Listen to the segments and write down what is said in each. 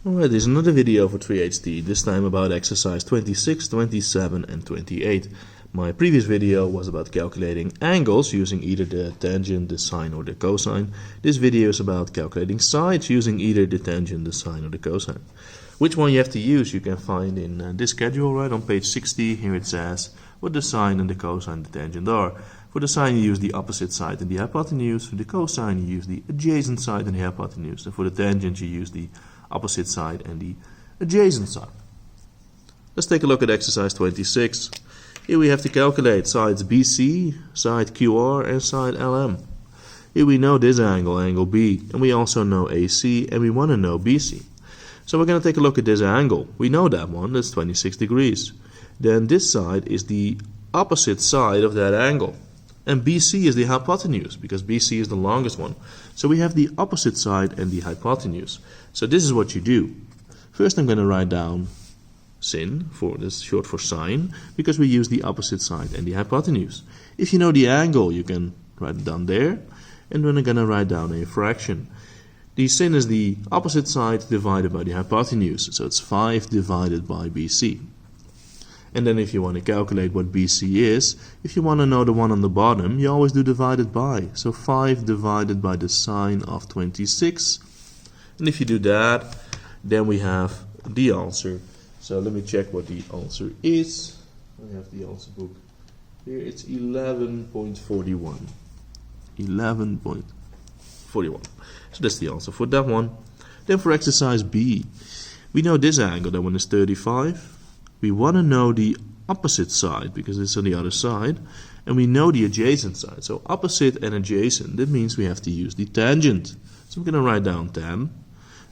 Alright, this is another video for 3HT, this time about exercise 26, 27 and 28. My previous video was about calculating angles using either the tangent, the sine or the cosine. This video is about calculating sides using either the tangent, the sine or the cosine. Which one you have to use you can find in this schedule, right on page 60. Here it says what the sine and the cosine and the tangent are. For the sine you use the opposite side and the hypotenuse. For the cosine you use the adjacent side and the hypotenuse. And for the tangent you use the opposite side and the adjacent side. Let's take a look at exercise 26. Here we have to calculate sides BC, side QR and side LM. Here we know this angle, angle B, and we also know AC and we want to know BC. So we're going to take a look at this angle. We know that one, that's 26 degrees. Then this side is the opposite side of that angle. And BC is the hypotenuse, because BC is the longest one. So we have the opposite side and the hypotenuse. So this is what you do. First I'm going to write down sin, for this is short for sine, because we use the opposite side and the hypotenuse. If you know the angle, you can write it down there. And then I'm going to write down a fraction. The sin is the opposite side divided by the hypotenuse. So it's 5 divided by BC. And then if you want to calculate what BC is, if you want to know the one on the bottom, you always do divided by. So 5 divided by the sine of 26. And if you do that, then we have the answer. So let me check what the answer is. I have the answer book here. It's 11.41. 11.41. So that's the answer for that one. Then for exercise B, we know this angle, that one is 35. We want to know the opposite side because it's on the other side, and we know the adjacent side. So opposite and adjacent, that means we have to use the tangent. So I'm going to write down 10,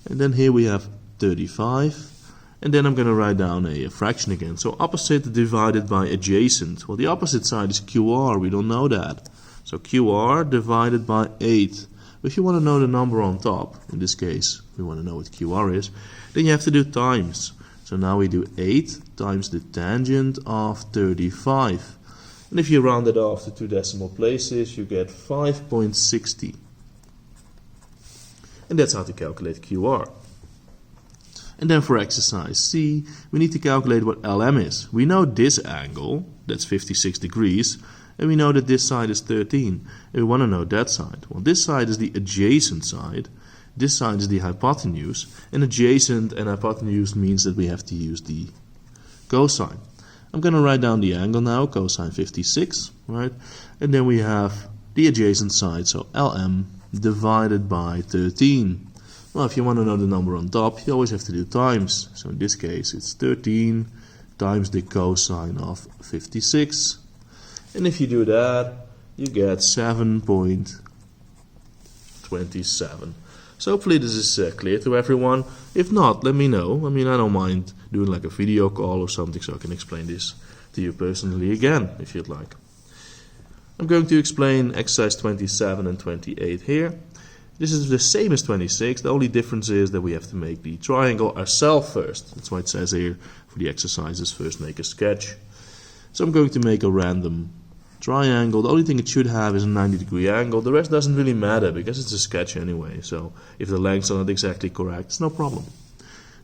and then here we have 35, and then I'm going to write down a fraction again. So opposite divided by adjacent. Well, the opposite side is QR, we don't know that. So QR divided by 8. If you want to know the number on top, in this case we want to know what QR is, then you have to do times. So now we do 8 times the tangent of 35. And if you round it off to 2 decimal places, you get 5.60. And that's how to calculate QR. And then for exercise C, we need to calculate what LM is. We know this angle, that's 56 degrees, and we know that this side is 13. And we want to know that side. Well, this side is the adjacent side. This side is the hypotenuse, and adjacent and hypotenuse means that we have to use the cosine. I'm going to write down the angle now, cosine 56, right? And then we have the adjacent side, so LM divided by 13. Well, if you want to know the number on top, you always have to do times. So in this case, it's 13 times the cosine of 56. And if you do that, you get 7.27. So hopefully this is clear to everyone. If not, let me know. I mean, I don't mind doing like a video call or something so I can explain this to you personally again, if you'd like. I'm going to explain exercise 27 and 28 here. This is the same as 26. The only difference is that we have to make the triangle ourselves first. That's why it says here for the exercises, first make a sketch. So I'm going to make a random triangle. The only thing it should have is a 90-degree angle. The rest doesn't really matter because it's a sketch anyway. So if the lengths are not exactly correct, it's no problem.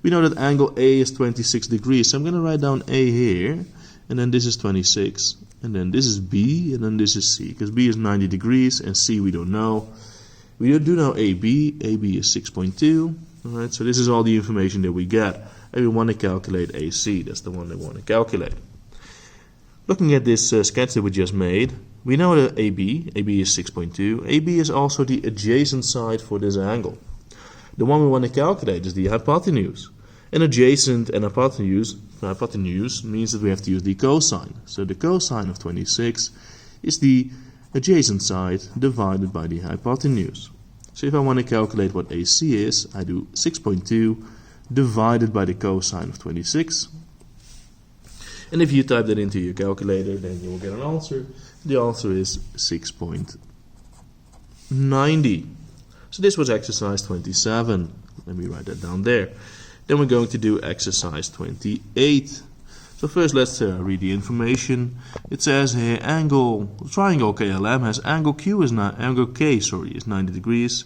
We know that angle A is 26 degrees. So I'm going to write down A here. And then this is 26. And then this is B. And then this is C. Because B is 90 degrees and C we don't know. We do know AB. AB is 6.2. Alright, so this is all the information that we get. And we want to calculate AC. That's the one we want to calculate. Looking at this sketch that we just made, we know that AB is 6.2. AB is also the adjacent side for this angle. The one we want to calculate is the hypotenuse. And adjacent and hypotenuse means that we have to use the cosine. So the cosine of 26 is the adjacent side divided by the hypotenuse. So if I want to calculate what AC is, I do 6.2 divided by the cosine of 26. And if you type that into your calculator, then you will get an answer. The answer is 6.90. So this was exercise 27. Let me write that down there. Then we're going to do exercise 28. So first let's read the information. It says here triangle KLM has angle K is 90 degrees.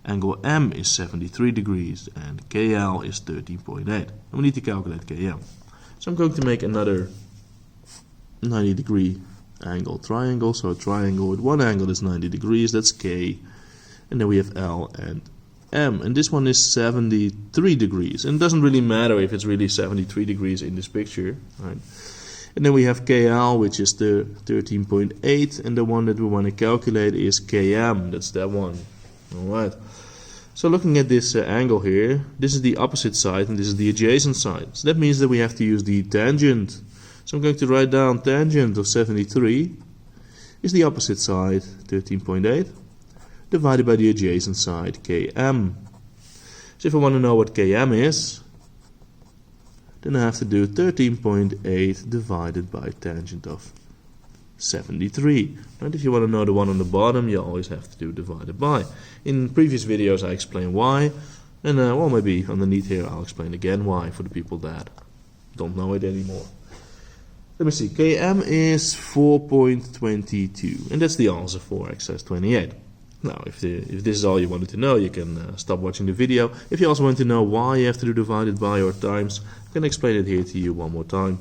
Angle M is 73 degrees and KL is 13.8. And we need to calculate KM. So I'm going to make another 90 degree angle triangle. So a triangle with one angle is 90 degrees, that's K. And then we have L and M. And this one is 73 degrees. And it doesn't really matter if it's really 73 degrees in this picture, right? And then we have KL, which is the 13.8, and the one that we want to calculate is KM, that's that one. Alright, so looking at this angle here, this is the opposite side and this is the adjacent side. So that means that we have to use the tangent. So I'm going to write down tangent of 73 is the opposite side, 13.8, divided by the adjacent side, KM. So if I want to know what KM is, then I have to do 13.8 divided by tangent of 73. Right? If you want to know the one on the bottom, you always have to do divided by. In previous videos I explained why, and well, maybe underneath here I'll explain again why for the people that don't know it anymore. Let me see, Km is 4.22, and that's the answer for exercise 28. Now, if this is all you wanted to know, you can stop watching the video. If you also want to know why you have to do divided by or times, I can explain it here to you one more time.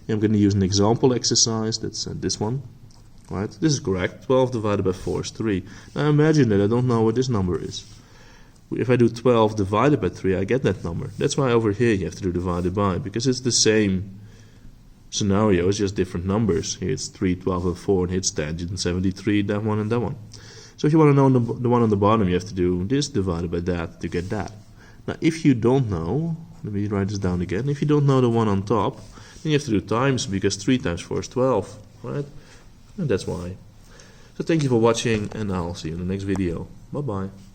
I'm going to use an example exercise, that's this one. Right? This is correct, 12 divided by 4 is 3. Now imagine that I don't know what this number is. If I do 12 divided by 3, I get that number. That's why over here you have to do divided by, because it's the same scenario, it's just different numbers. Here it's 3, 12, and 4, and here it's tangent 73, that one and that one. So if you want to know the one on the bottom, you have to do this divided by that to get that. Now if you don't know, let me write this down again, if you don't know the one on top, then you have to do times, because 3 times 4 is 12, right? And that's why. So thank you for watching, and I'll see you in the next video. Bye bye.